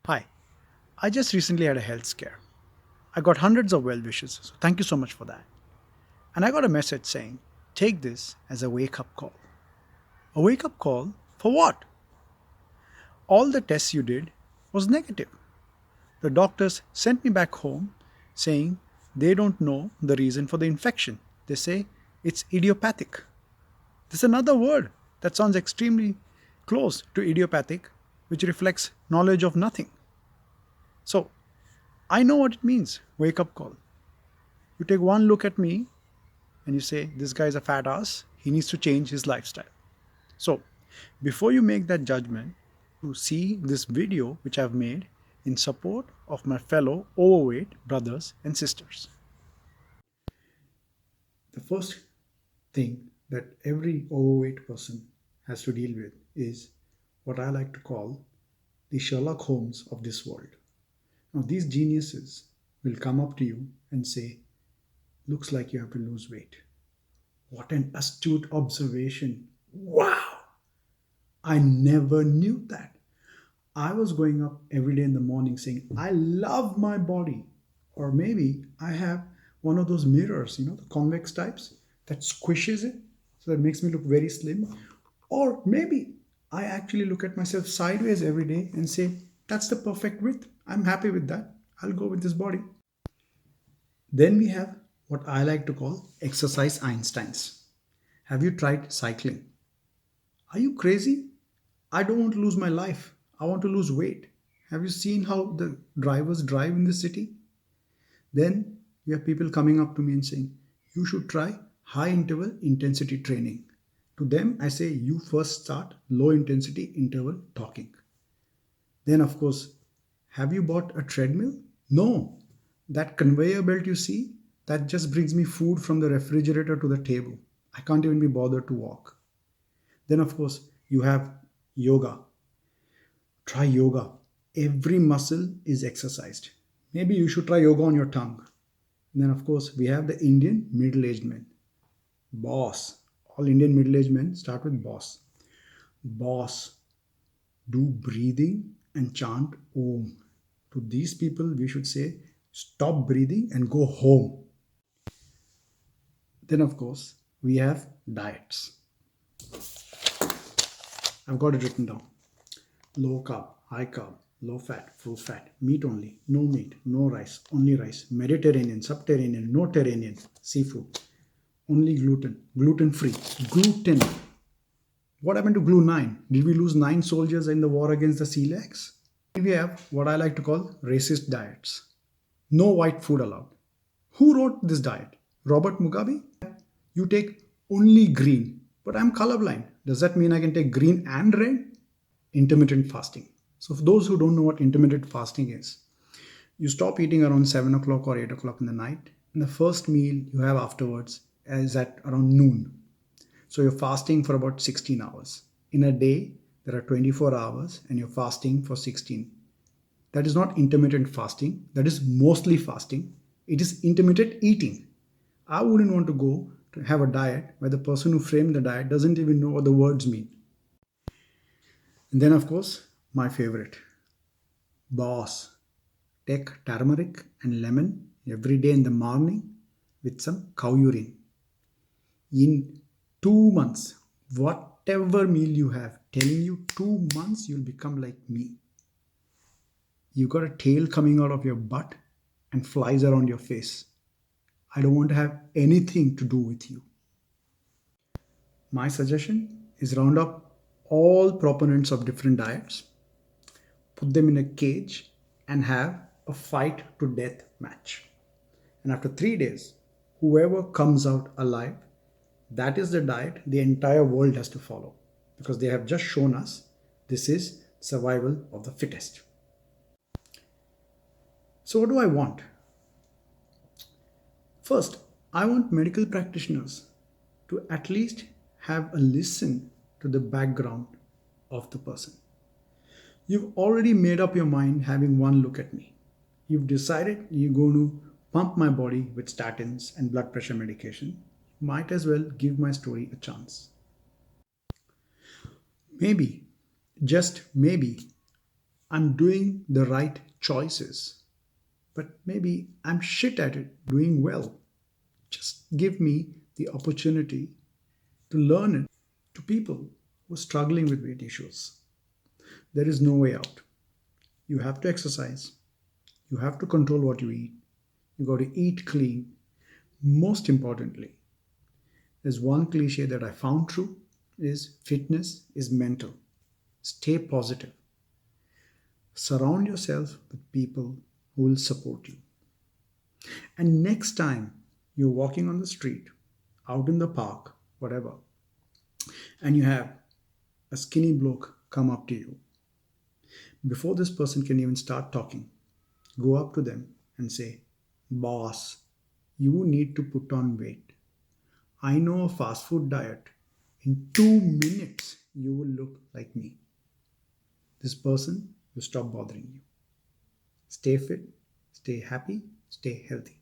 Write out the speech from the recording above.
Hi, I just recently had a health scare. I got hundreds of well wishes, so thank you so much for that. And I got a message saying, take this as a wake up call. A wake up call for what? All the tests you did was negative. The doctors sent me back home saying they don't know the reason for the infection. They say it's idiopathic. There's another word that sounds extremely close to idiopathic, which reflects knowledge of nothing. So I know what it means wake up call. You take one look at me and you say, this guy's a fat ass, he needs to change his lifestyle. So, before you make that judgment, you see this video which I've made in support of my fellow overweight brothers and sisters. The first thing that every overweight person has to deal with is what I like to call the Sherlock Holmes of this world. Now, these geniuses will come up to you and say, looks like you have to lose weight. What an astute observation. Wow! I never knew that. I was going up every day in the morning saying, I love my body. Or maybe I have one of those mirrors, the convex types that squishes it so that makes me look very slim. Or maybe I actually look at myself sideways every day and say, that's the perfect width. I'm happy with that. I'll go with this body. Then we have what I like to call exercise Einsteins. Have you tried cycling? Are you crazy? I don't want to lose my life. I want to lose weight. Have you seen how the drivers drive in the city? Then you have people coming up to me and saying, you should try high interval intensity training. To them, I say, you first start low intensity interval talking. Then, of course, have you bought a treadmill? No. That conveyor belt you see, that just brings me food from the refrigerator to the table. I can't even be bothered to walk. Then, of course, you have yoga. Try yoga. Every muscle is exercised. Maybe you should try yoga on your tongue. And then, of course, we have the Indian middle aged men. Boss. All Indian middle aged men start with boss. Boss. Do breathing and chant Om. To these people, we should say, stop breathing and go home. Then, of course, we have diets. I've got it written down. Low carb, high carb, low fat, full fat, meat only, no meat, no rice, only rice, Mediterranean, subterranean, no terranean, seafood, only gluten, gluten free, gluten. What happened to glue 9? Did we lose 9 soldiers in the war against the celiacs? We have what I like to call racist diets. No white food allowed. Who wrote this diet? Robert Mugabe? You take only green, but I'm colorblind. Does that mean I can take green and red? Intermittent fasting. So, for those who don't know what intermittent fasting is, you stop eating around 7 o'clock or 8 o'clock in the night, and the first meal you have afterwards is at around noon. So, you're fasting for about 16 hours. In a day, there are 24 hours, and you're fasting for 16. That is not intermittent fasting, that is mostly fasting. It is intermittent eating. I wouldn't want to go to have a diet where the person who framed the diet doesn't even know what the words mean. And then, of course, my favorite, boss. Take turmeric and lemon every day in the morning with some cow urine. In 2 months, whatever meal you have, telling you 2 months, you'll become like me. You got a tail coming out of your butt and flies around your face. I don't want to have anything to do with you. My suggestion is round up all proponents of different diets, put them in a cage, and have a fight to death match. And after 3 days, whoever comes out alive, that is the diet the entire world has to follow because they have just shown us this is survival of the fittest. So, what do I want? First, I want medical practitioners to at least have a listen to the background of the person. You've already made up your mind having one look at me. You've decided you're going to pump my body with statins and blood pressure medication. Might as well give my story a chance. Maybe, just maybe, I'm doing the right choices, but maybe I'm shit at it doing well. Just give me the opportunity to learn it. To people who are struggling with weight issues, there is no way out. You have to exercise, you have to control what you eat, you got to eat clean. Most importantly, there's one cliche that I found true is fitness is mental. Stay positive. Surround yourself with people who will support you. And next time you're walking on the street, out in the park, whatever, and you have a skinny bloke come up to you, before this person can even start talking, go up to them and say, Boss, you need to put on weight. I know a fast food diet. In 2 minutes, you will look like me. This person will stop bothering you. Stay fit, stay happy, stay healthy.